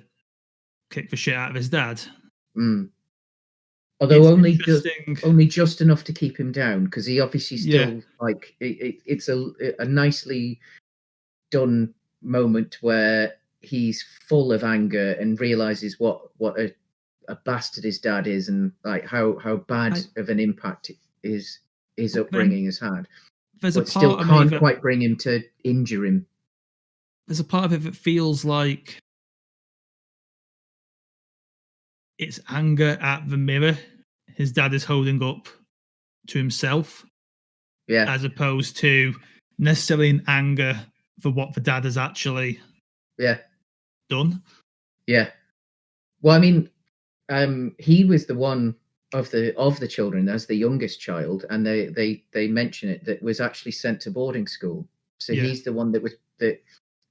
kick the shit out of his dad. Although only just enough to keep him down, because he obviously still like it's a nicely done moment where he's full of anger and realizes what a bastard his dad is, and like how bad of an impact his upbringing has had, but still can't quite bring him to injure him. There's a part of it that feels like it's anger at the mirror his dad is holding up to himself, as opposed to necessarily an anger for what the dad has actually done. Well, I mean, he was the one of the children as the youngest child, and they mention it, that was actually sent to boarding school. So he's the one that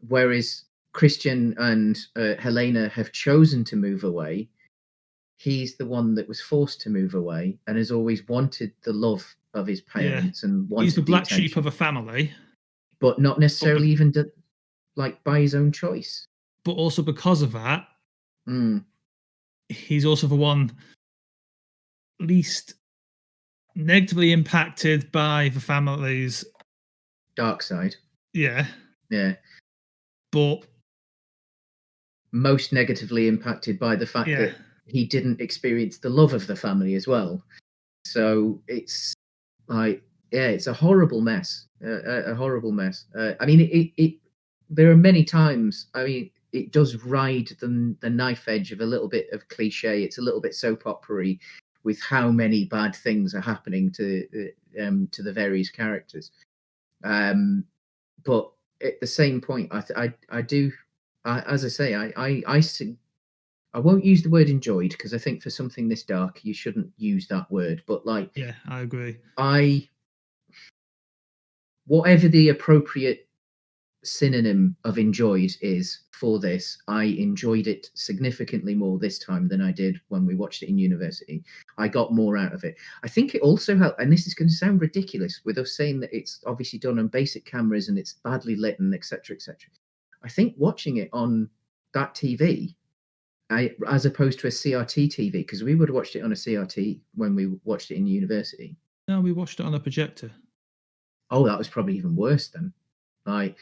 whereas Christian and Helena have chosen to move away, he's the one that was forced to move away and has always wanted the love of his parents and wanted he's the black attention, sheep of a family, but not necessarily even like by his own choice. But also because of that, he's also the one least negatively impacted by the family's dark side. Yeah. But most negatively impacted by the fact that he didn't experience the love of the family as well. So it's like, it's a horrible mess. A horrible mess. I mean, there are many times, I mean, it does ride the knife edge of a little bit of cliche. It's a little bit soap opera-y with how many bad things are happening to the various characters. But at the same point, I do, as I say, I won't use the word enjoyed, because I think for something this dark, you shouldn't use that word. But like, I agree. Whatever the appropriate synonym of enjoyed is for this, I enjoyed it significantly more this time than I did when we watched it in university. I got more out of it. I think it also helped, and this is going to sound ridiculous with us saying that it's obviously done on basic cameras and it's badly lit and etc. etc. I think watching it on that TV, as opposed to a CRT TV, because we would have watched it on a CRT when we watched it in university. No, we watched it on a projector. Oh, that was probably even worse then. Like,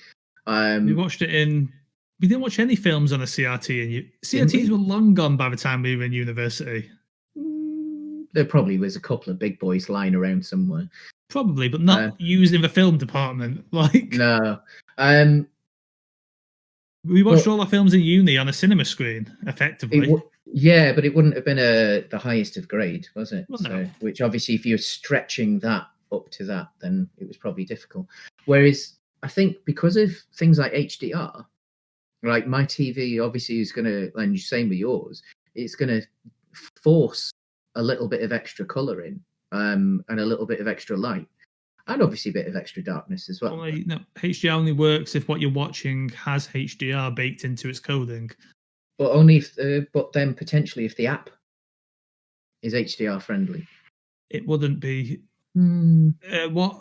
we watched it in. We didn't watch any films on a CRT, and CRTs were long gone by the time we were in university. There probably was a couple of big boys lying around somewhere. Probably, but not used in the film department. Like, no. We watched all our films in uni on a cinema screen, effectively. But it wouldn't have been the highest of grade, was it? Well, no. Which obviously, if you're stretching that up to that, then it was probably difficult. Whereas I think because of things like HDR, like my TV obviously is going to, and same with yours, it's going to force a little bit of extra colour in, and a little bit of extra light, and obviously a bit of extra darkness as well. No, HDR only works if what you're watching has HDR baked into its coding. But only if, but then potentially if the app is HDR friendly, it wouldn't be. What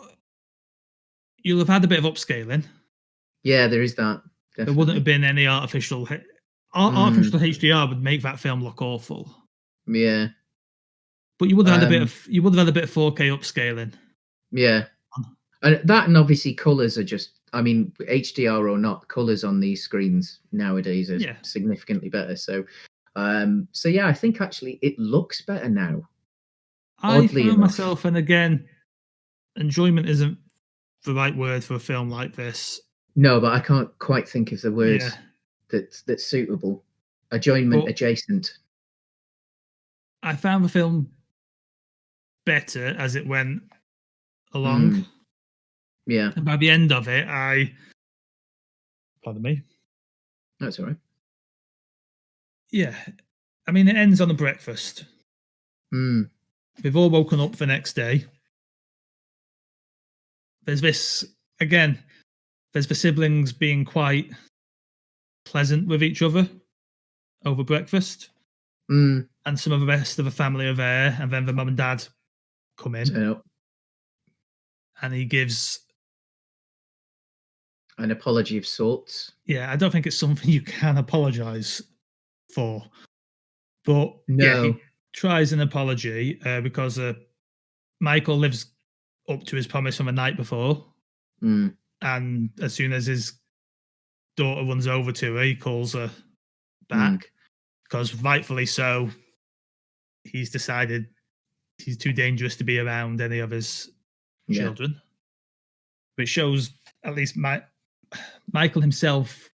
you'll have had a bit of upscaling. Yeah, there is that. Definitely. There wouldn't have been any artificial. Artificial HDR would make that film look awful. Yeah, but you would have had a bit of. You would have had a bit of 4K upscaling. Yeah, and that, and obviously colors are just. I mean, HDR or not, colors on these screens nowadays are significantly better. So yeah, I think actually it looks better now. I found myself, and again, enjoyment isn't the right word for a film like this. No, but I can't quite think of the word that's suitable. Enjoyment adjacent. I found the film better as it went along. Yeah. And by the end of it, pardon me. That's all right. Yeah. I mean, it ends on a breakfast. We've all woken up the next day. There's this, again, there's the siblings being quite pleasant with each other over breakfast. And some of the rest of the family are there. And then the mum and dad come in. And he gives an apology of sorts. Yeah, I don't think it's something you can apologise for. But yeah, No. he tries an apology because Michael lives up to his promise from the night before. Mm. And as soon as his daughter runs over to her, he calls her back because rightfully so, he's decided he's too dangerous to be around any of his children. Which shows at least Michael himself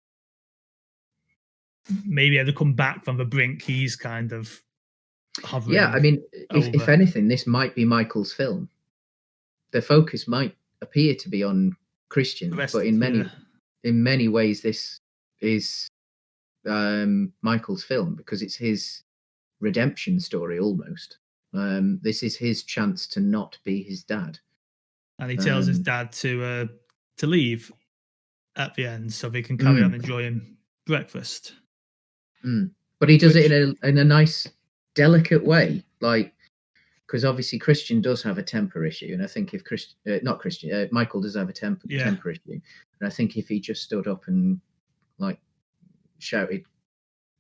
maybe had to come back from the brink he's kind of hovering. Yeah, I mean, if over. anything, this might be Michael's film. The focus might appear to be on Christian, but in many ways, this is Michael's film because it's his redemption story almost. This is his chance to not be his dad, and he tells his dad to leave at the end so they can carry on enjoying breakfast. But he does it in a nice, delicate way, like because obviously Christian does have a temper issue, and I think if Michael does have a temper issue, and I think if he just stood up and like shouted,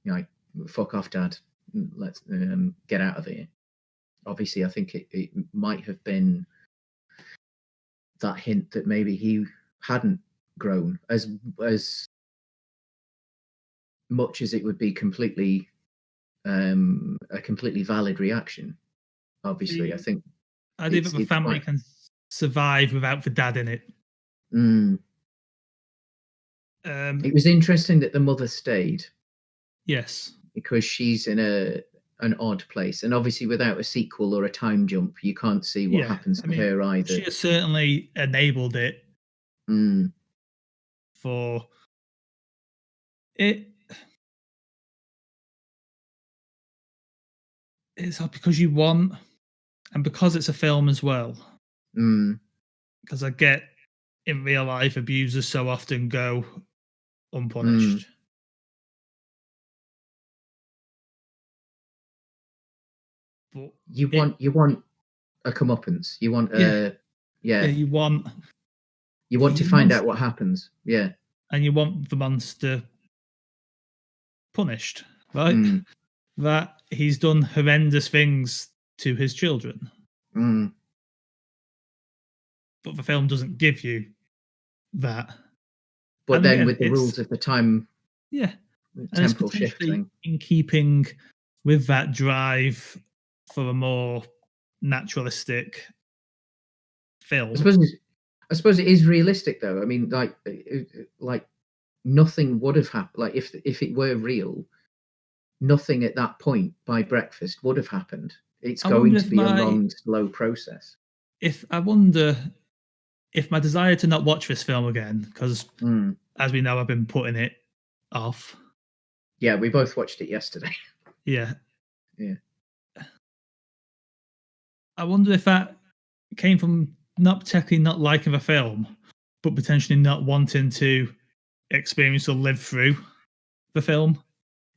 like "fuck off, Dad, let's get out of here." Obviously, I think it might have been that hint that maybe he hadn't grown as much as it would be completely a completely valid reaction. Obviously, I think I think that the family can survive without the dad in it. It was interesting that the mother stayed. Yes, because she's in an odd place, and obviously without a sequel or a time jump, you can't see what happens to her either. She has certainly enabled it for it. It's because you want, and because it's a film as well. Because I get in real life, abusers so often go unpunished. But you want a comeuppance. You want you want to find out what happens. Yeah, and you want the monster punished, right? That he's done horrendous things to his children. But the film doesn't give you that. But and then again, with the rules of the time, temporal shift thing, in keeping with that drive for a more naturalistic film. I suppose it is realistic, though. I mean, like nothing would have happened. Like if it were real, nothing at that point by breakfast would have happened. It's going to be a long, slow process. I wonder if my desire to not watch this film again, because as we know, I've been putting it off. Yeah, we both watched it yesterday. Yeah. I wonder if that came from not technically not liking the film, but potentially not wanting to experience or live through the film.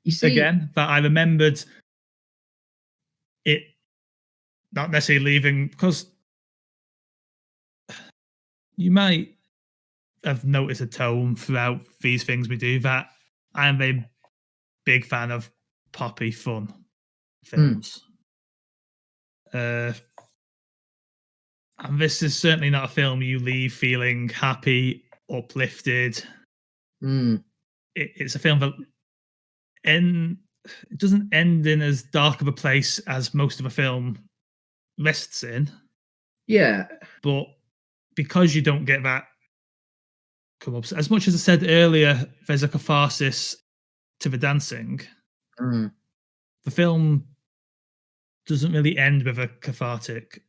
You see, again, that I remembered it not necessarily leaving, because you might have noticed a tone throughout these things we do that I am a big fan of poppy fun films. And this is certainly not a film you leave feeling happy, uplifted. It's a film that it doesn't end in as dark of a place as most of a film rests in. Yeah. But because you don't get that come up, as much as I said earlier, there's a catharsis to the dancing. The film doesn't really end with a cathartic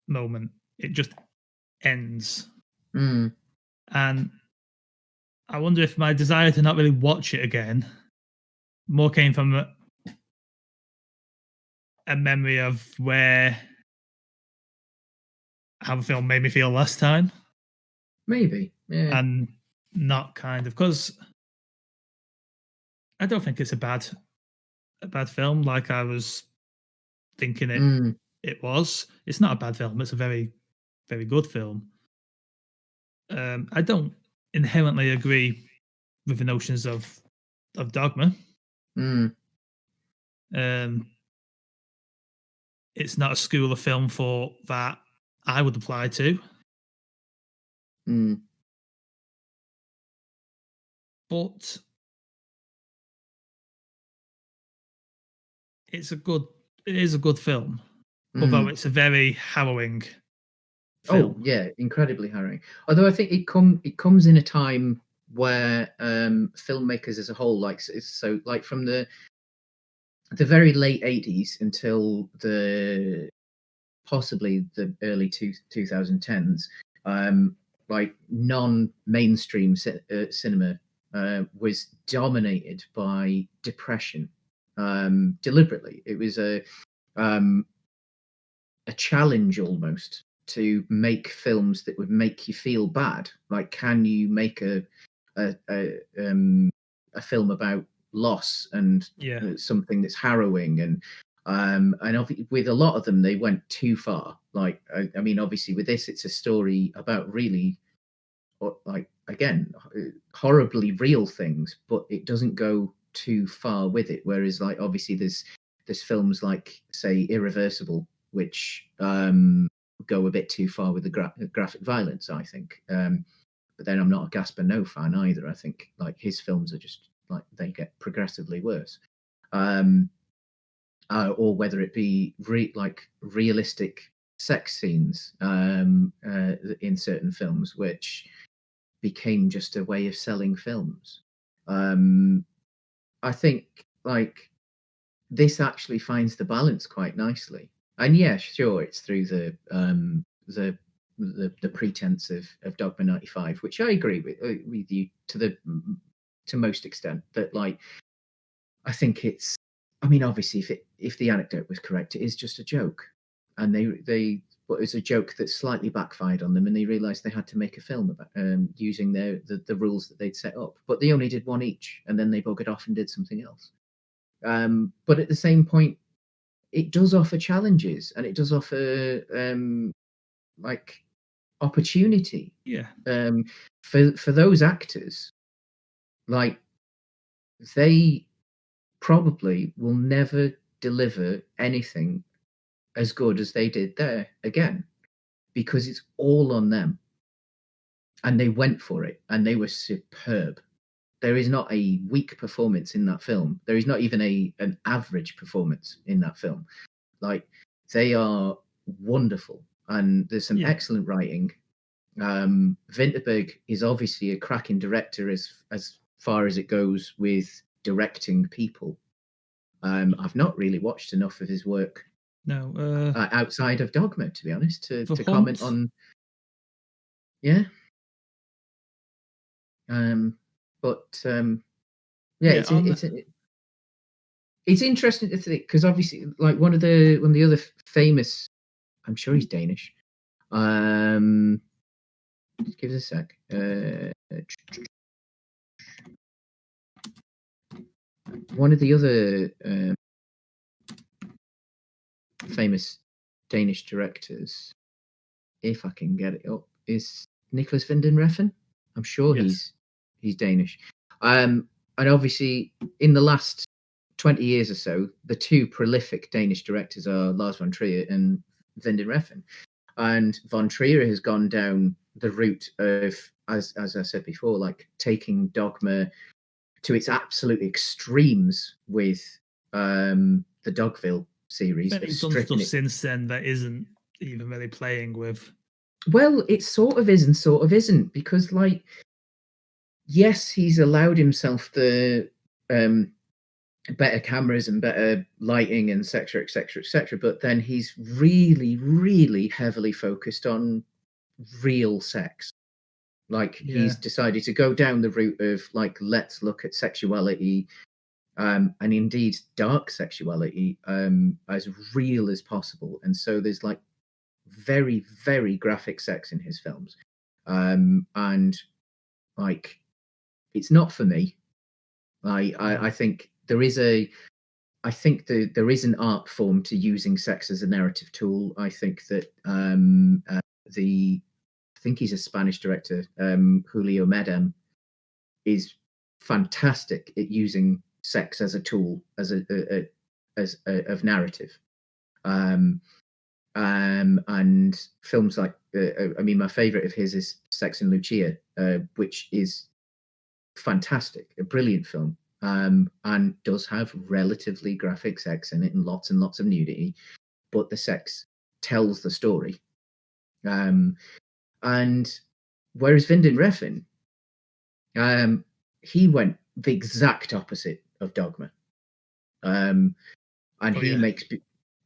moment. It just ends. And I wonder if my desire to not really watch it again more came from a memory of how the film made me feel last time. Maybe, yeah. And not kind of, because I don't think it's a bad film like I was thinking it was. It's not a bad film. It's a very, very good film. I don't inherently agree with the notions of Dogma. It's not a school of film thought that I would apply to. But it is a good film. Although it's a very harrowing film. Oh yeah, incredibly harrowing. Although I think it comes in a time where filmmakers as a whole, like from the very late 80s until possibly the early 2010s, like non-mainstream cinema was dominated by depression. Deliberately, it was a challenge almost to make films that would make you feel bad. Like, can you make a film about loss and something that's harrowing? And with a lot of them, they went too far. Like, I mean, obviously with this, it's a story about really, like, again, horribly real things, but it doesn't go too far with it. Whereas, like, obviously there's films like, say, Irreversible, which go a bit too far with the graphic violence, I think. But then I'm not a Gaspar Noé fan either. I think, like, his films are just, like, they get progressively worse. Or whether it be like realistic sex scenes in certain films, which became just a way of selling films. I think, like, this actually finds the balance quite nicely. And yeah, sure, it's through the pretense of Dogma 95, which I agree with you to most extent. That, like, I think it's, I mean, obviously, if the anecdote was correct, it is just a joke, and but it's a joke that slightly backfired on them, and they realised they had to make a film about using the rules that they'd set up. But they only did one each, and then they buggered off and did something else. But at the same point, it does offer challenges, and it does offer like opportunity. Yeah. For those actors, like, they probably will never deliver anything as good as they did there again, because it's all on them, and they went for it, and they were superb. There is not a weak performance in that film. There is not even an average performance in that film. Like, they are wonderful, and there's some excellent writing. Vinterberg is obviously a cracking director as far as it goes with directing people. I've not really watched enough of his work. No, outside of Dogma, to be honest, to comment on. Yeah. It's interesting to think, because obviously, like, one of the other famous, I'm sure he's Danish. Just give us a sec. One of the other famous Danish directors, if I can get it up, is Nicholas Winding Refn. I'm sure he's Danish. And obviously, in the last 20 years or so, the two prolific Danish directors are Lars von Trier and Winding Refn. And von Trier has gone down the route of, as I said before, like, taking Dogma to its absolute extremes with the Dogville series. He's done stuff since then that isn't even really playing with. Well, it sort of is and sort of isn't, because, like, yes, he's allowed himself the better cameras and better lighting and etc., etc., etc., but then he's really, really heavily focused on real sex. Like, he's decided to go down the route of, like, let's look at sexuality, and indeed dark sexuality, as real as possible. And so there's, like, very, very graphic sex in his films, and, like, it's not for me. I think there is there is an art form to using sex as a narrative tool. I think that the think he's a Spanish director, Julio Medem, is fantastic at using sex as a tool, as of narrative. And films like, I mean, my favorite of his is Sex and Lucia, which is fantastic, a brilliant film, and does have relatively graphic sex in it and lots of nudity, but the sex tells the story. And whereas Vinden Refn, he went the exact opposite of Dogma, and he makes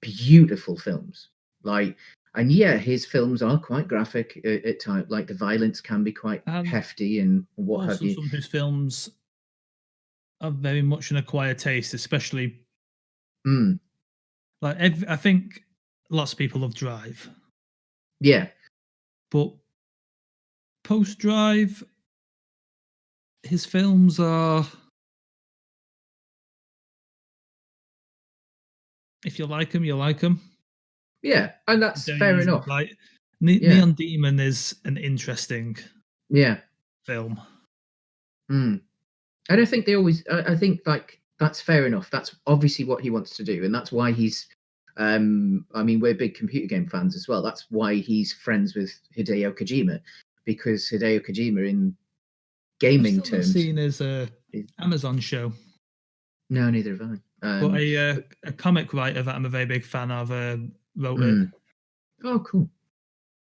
beautiful films. Like, and yeah, his films are quite graphic at times. Like the violence can be quite hefty and what also have you. Some of his films are very much an acquired taste, especially. Like I think lots of people love Drive. Yeah, but post Drive, his films are. If you like them, you like them. Yeah, and that's fair enough. Like Neon Demon is an interesting film. And I think I think like that's fair enough. That's obviously what he wants to do, and that's why he's I mean, we're big computer game fans as well. That's why he's friends with Hideo Kojima, because Hideo Kojima in gaming terms, seen as a Amazon show. No, neither have I. But a comic writer that I'm a very big fan of wrote it. Oh, cool.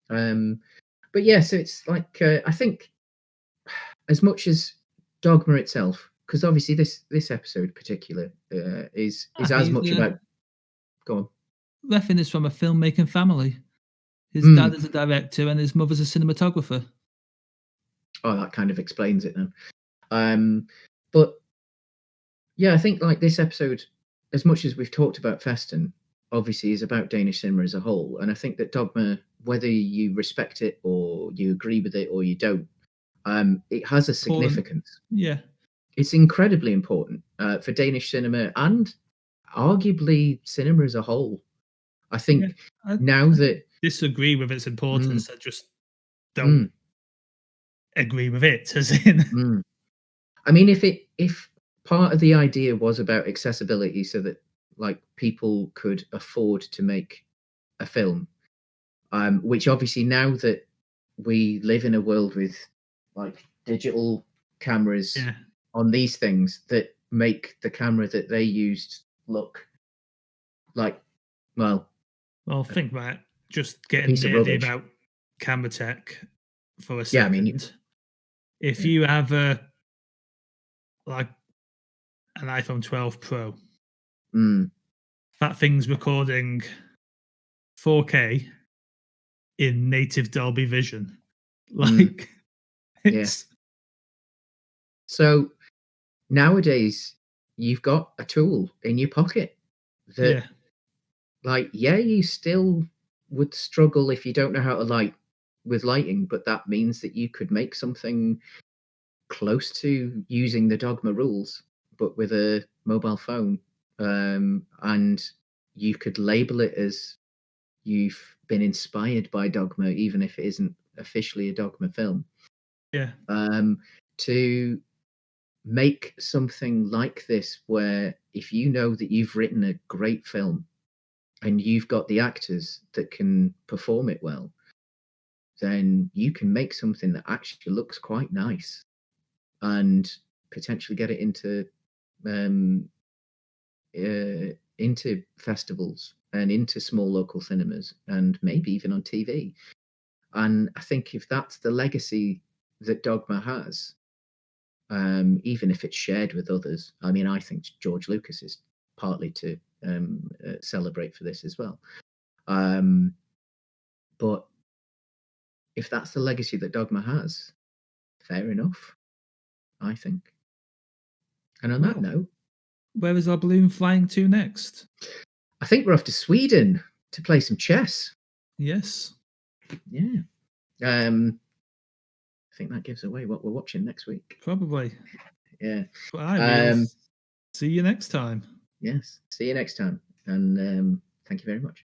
But yeah, so it's like I think as much as Dogma itself, because obviously this episode in particular is as much about. Go on. Refn is from a filmmaking family. His dad is a director and his mother's a cinematographer. Oh, that kind of explains it then. But yeah, I think like this episode, as much as we've talked about Festen, obviously is about Danish cinema as a whole. And I think that Dogma, whether you respect it or you agree with it or you don't, it has a significance. Yeah. It's incredibly important for Danish cinema and arguably cinema as a whole. I think now that disagree with its importance, I just don't agree with it. As in, I mean, if part of the idea was about accessibility, so that like people could afford to make a film, which obviously now that we live in a world with like digital cameras on these things that make the camera that they used look like, well, think about it. Just getting nerdy about camera tech for a second. I mean, if you have like an iPhone 12 Pro, that thing's recording 4K in native Dolby Vision. Like, it's. So nowadays, you've got a tool in your pocket that, like, you still would struggle if you don't know how to light with lighting, but that means that you could make something close to using the Dogma rules, but with a mobile phone, and you could label it as you've been inspired by Dogma, even if it isn't officially a Dogma film. To make something like this, where if you know that you've written a great film and you've got the actors that can perform it well, then you can make something that actually looks quite nice and potentially get it into festivals and into small local cinemas and maybe even on TV. And I think if that's the legacy that Dogma has, even if it's shared with others, I mean, I think George Lucas is partly to celebrate for this as well. But if that's the legacy that Dogma has, fair enough, I think. And on that note, where is our balloon flying to next? I think we're off to Sweden to play some chess. Yes. Yeah. I think that gives away what we're watching next week. Probably. Yeah. Well, see you next time. Yes. See you next time. And thank you very much.